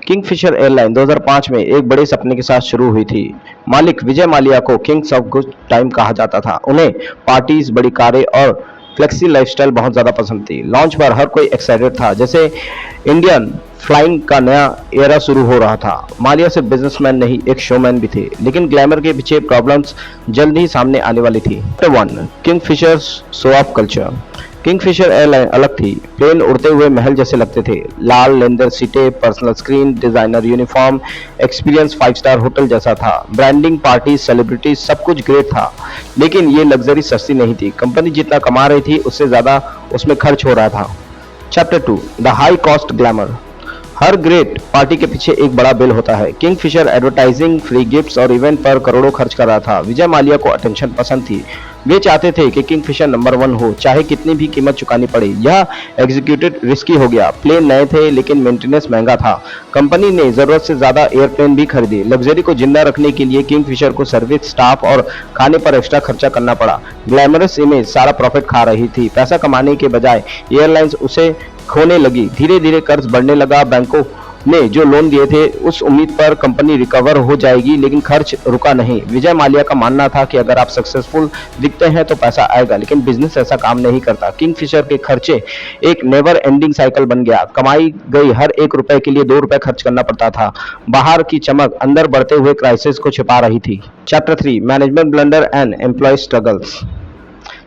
Kingfisher airline 2005 में एक बड़े सपने के साथ शुरू हुई थी। मालिक विजय माल्या को किंग्स ऑफ गुड टाइम कहा जाता था। उन्हें पार्टीज, बड़ी कारें और फ्लेक्सी लाइफस्टाइल बहुत ज्यादा पसंद थी। लॉन्च पर हर कोई एक्साइटेड था, जैसे इंडियन फ्लाइंग का नया एरा शुरू हो रहा था। माल्या सिर्फ बिजनेसमैन नहीं, एक शोमैन भी थे, लेकिन ग्लैमर के पीछे प्रॉब्लम्स जल्द ही सामने आने वाली थी। Number 1, Kingfisher show off culture. Kingfisher airline अलग थी। प्लेन उड़ते हुए महल जैसे लगते थे। लाल लेदर सीटें, personal screen, designer uniform, experience 5 star hotel जैसा था। ब्रांडिंग, पार्टी, सेलिब्रिटी, सब कुछ ग्रेट था, लेकिन ये लग्जरी सस्ती नहीं थी। कंपनी जितना कमा रही थी, उससे ज्यादा उसमें खर्च हो रहा था। Chapter 2, the high cost glamour. Her great party के पीछे एक बड़ा बिल होता है। किंगफिशर एडवर्टाइजिंग, फ्री गिफ्ट्स और इवेंट पर करोड़ों खर्च कर रहा था। विजय माल्या को अटेंशन पसंद थी। वे चाहते थे कि किंगफिशर नंबर 1 हो, चाहे कितनी भी कीमत चुकानी पड़े। यह एग्जीक्यूटिव रिस्की हो गया। प्लेन नए थे, लेकिन मेंटेनेंस महंगा था। कंपनी ने जरूरत से ज्यादा एयरप्लेन भी खरीदे। लग्जरी को जिंदा रखने के लिए किंगफिशर को सर्विस, स्टाफ और खाने पर एक्स्ट्रा खर्चा करना पड़ा। ग्लैमरस इमेज सारा प्रॉफिट खा रही थी। पैसा कमाने के बजाय एयरलाइंस उसे खोने लगी। धीरे धीरे कर्ज बढ़ने लगा। बैंकों ने जो लोन दिए थे, उस उम्मीद पर कंपनी रिकवर हो जाएगी, लेकिन खर्च रुका नहीं। विजय माल्या का मानना था कि अगर आप सक्सेसफुल दिखते हैं तो पैसा आएगा, लेकिन बिजनेस ऐसा काम नहीं करता। किंगफिशर के खर्चे एक नेवर एंडिंग साइकिल बन गया। कमाई गई हर 1 रुपए के लिए 2 रुपए खर्च करना पड़ता था। बाहर की चमक अंदर बढ़ते हुए क्राइसिस को छिपा रही थी। Chapter 3, management blunder and employ struggles.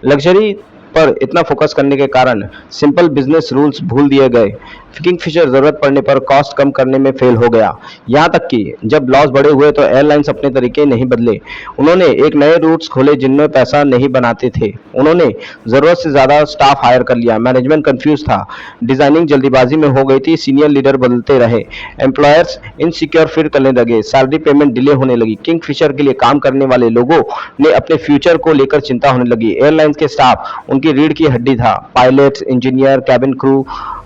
Luxury पर इतना फोकस करने के कारण सिंपल बिजनेस रूल्स भूल दिए गए। किंगफिशर जरूरत पड़ने पर कॉस्ट कम करने में फेल हो गया। यहां तक कि जब लॉस बड़े हुए तो एयरलाइंस अपने तरीके नहीं बदले। उन्होंने एक नए रूट्स खोले जिनमें पैसा नहीं बनाते थे। उन्होंने जरूरत से ज्यादा स्टाफ हायर कर लिया। मैनेजमेंट कंफ्यूज था। डिजाइनिंग जल्दीबाजी में हो गई थी। सीनियर लीडर बदलते रहे। एम्प्लॉयर्स इनसिक्योर फील करने लगे। सैलरी पेमेंट डिले होने लगी। किंगफिशर के लिए काम करने वाले लोगों ने अपने फ्यूचर को लेकर चिंता होने लगी। एयरलाइंस के स्टाफ उनकी रीढ़ की हड्डी था। पायलट्स, इंजीनियर, कैबिन क्रू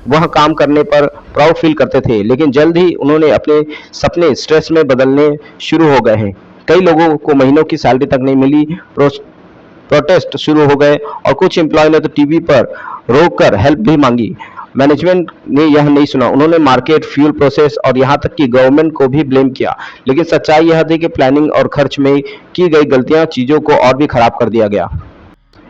वह काम करने पर प्राउड फील करते थे, लेकिन जल्द ही उन्होंने अपने सपने स्ट्रेस में बदलने शुरू हो गए हैं। कई लोगों को महीनों की सैलरी तक नहीं मिली। प्रोटेस्ट शुरू हो गए और कुछ एम्प्लॉय ने तो टीवी पर रोककर हेल्प भी मांगी। मैनेजमेंट ने यह नहीं सुना। उन्होंने मार्केट, फ्यूल प्रोसेस और यहां तक कि गवर्नमेंट को भी ब्लेम किया, लेकिन सच्चाई यह थी कि प्लानिंग और खर्च में की गई गलतियां चीजों को और भी खराब कर दिया गया।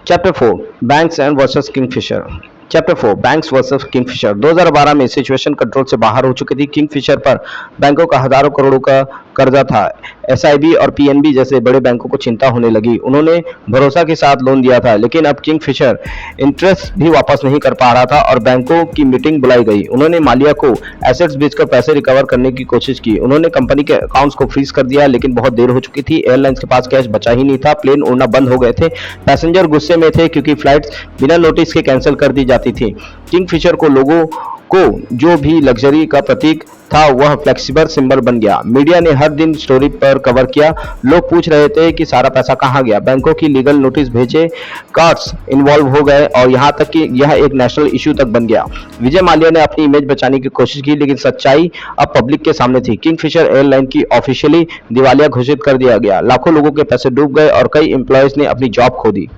Chapter 4, banks and versus Kingfisher. Chapter 4, banks versus Kingfisher. 2012 में सिचुएशन कंट्रोल से बाहर हो चुकी थी। किंगफिशर पर बैंकों का हजारों करोड़ों का कर्जा था। एसआईबी और पीएनबी जैसे बड़े बैंकों को चिंता होने लगी। उन्होंने भरोसा के साथ लोन दिया था, लेकिन अब किंगफिशर इंटरेस्ट भी वापस नहीं कर पा रहा था और बैंकों की मीटिंग बुलाई गई। उन्होंने माल्या को एसेट्स बेचकर पैसे रिकवर करने की कोशिश की। उन्होंने कंपनी के अकाउंट्स को फ्रीज कर दिया, लेकिन बहुत देर हो चुकी थी। एयरलाइंस के पास कैश बचा ही नहीं था। प्लेन उड़ना बंद हो गए थे। पैसेंजर गुस्से में थे क्योंकि फ्लाइट्स बिना नोटिस के कैंसिल कर दी जाती थी। किंगफिशर को लोगों को जो भी लग्जरी का प्रतीक था वह फ्लेक्सिबल सिंबल बन गया। मीडिया ने हर दिन स्टोरी पर कवर किया। लोग पूछ रहे थे कि सारा पैसा कहां गया। बैंकों की लीगल नोटिस भेजे, कार्ड्स इन्वॉल्व हो गए और यहां तक कि यह एक नेशनल इशू तक बन गया। विजय माल्या ने अपनी इमेज बचाने की कोशिश की, लेकिन सच्चाई अब पब्लिक के सामने थी। किंगफिशर एयरलाइन की ऑफिशियली दिवालिया घोषित कर दिया गया। लाखों लोगों के पैसे डूब गए और कई एम्प्लॉयज ने अपनी जॉब खो दी।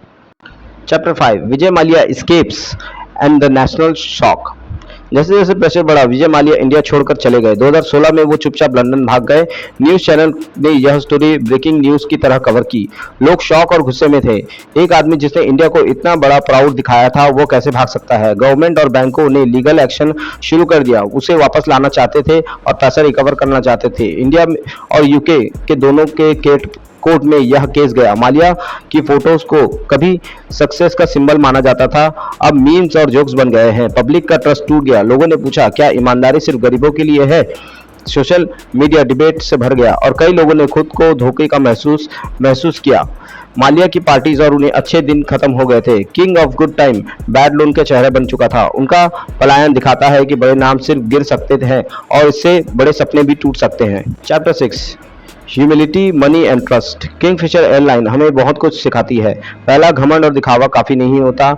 Chapter 5, Vijay Mallya escapes and the national shock. जैसे जैसे प्रेशर बढ़ा, विजय माल्या इंडिया छोड़कर चले गए। 2016 में वो चुपचाप लंदन भाग गए। न्यूज चैनल ने यह स्टोरी ब्रेकिंग न्यूज की तरह कवर की। लोग शॉक और गुस्से में थे। एक आदमी जिसने इंडिया को इतना बड़ा प्राउड दिखाया था, वो कैसे भाग सकता है। गवर्नमेंट और बैंकों ने लीगल एक्शन शुरू कर दिया। उसे वापस लाना चाहते थे और पैसा रिकवर करना चाहते थे। इंडिया और यूके के दोनों के कोर्ट में यह केस गया। माल्या की फोटोज को कभी सक्सेस का सिंबल माना जाता था, अब मीम्स और जोक्स बन गए हैं। पब्लिक का ट्रस्ट टूट गया। लोगों ने पूछा, क्या ईमानदारी सिर्फ गरीबों के लिए है? सोशल मीडिया डिबेट से भर गया और कई लोगों ने खुद को धोखे का महसूस किया। माल्या की पार्टीज और उन्हें अच्छे दिन खत्म हो गए थे। King of good time bad loan के चेहरे बन चुका था। उनका पलायन दिखाता है कि बड़े नाम सिर्फ गिर सकते हैं और इससे बड़े सपने भी टूट सकते हैं। Chapter 6, humility, money and trust. Kingfisher airline हमें बहुत कुछ सिखाती है। पहला, घमंड और दिखावा काफी नहीं होता।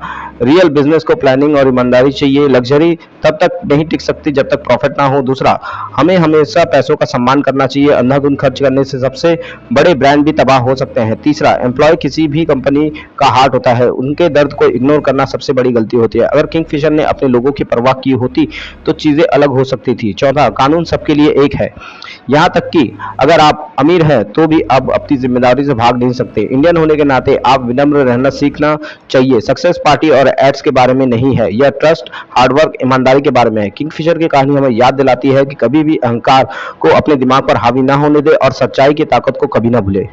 रियल बिजनेस को प्लानिंग और ईमानदारी चाहिए। लग्जरी तब तक नहीं टिक सकती जब तक प्रॉफिट ना हो। दूसरा, हमें हमेशा पैसों का सम्मान करना चाहिए। अंधाधुंध खर्च करने से सबसे बड़े ब्रांड भी तबाह हो सकते हैं। तीसरा, एम्प्लॉय किसी भी कंपनी का हार्ट होता है, उनके दर्द को इग्नोर करना सबसे बड़ी गलती होती है। अगर किंगफिशर ने अपने लोगों की परवाह की होती तो चीजें अलग हो सकती थी। चौथा, कानून सबके लिए एक है, यहाँ तक कि अगर आप अमीर हैं तो भी अब अपनी जिम्मेदारी से भाग नहीं सकते। इंडियन होने के नाते आप विनम्र रहना सीखना चाहिए। सक्सेस पार्टी और एड्स के बारे में नहीं है, यह ट्रस्ट, हार्डवर्क, ईमानदारी के बारे में है। किंगफिशर की कहानी हमें याद दिलाती है कि कभी भी अहंकार को अपने दिमाग पर हावी ना होने दे और सच्चाई की ताकत को कभी ना भूले।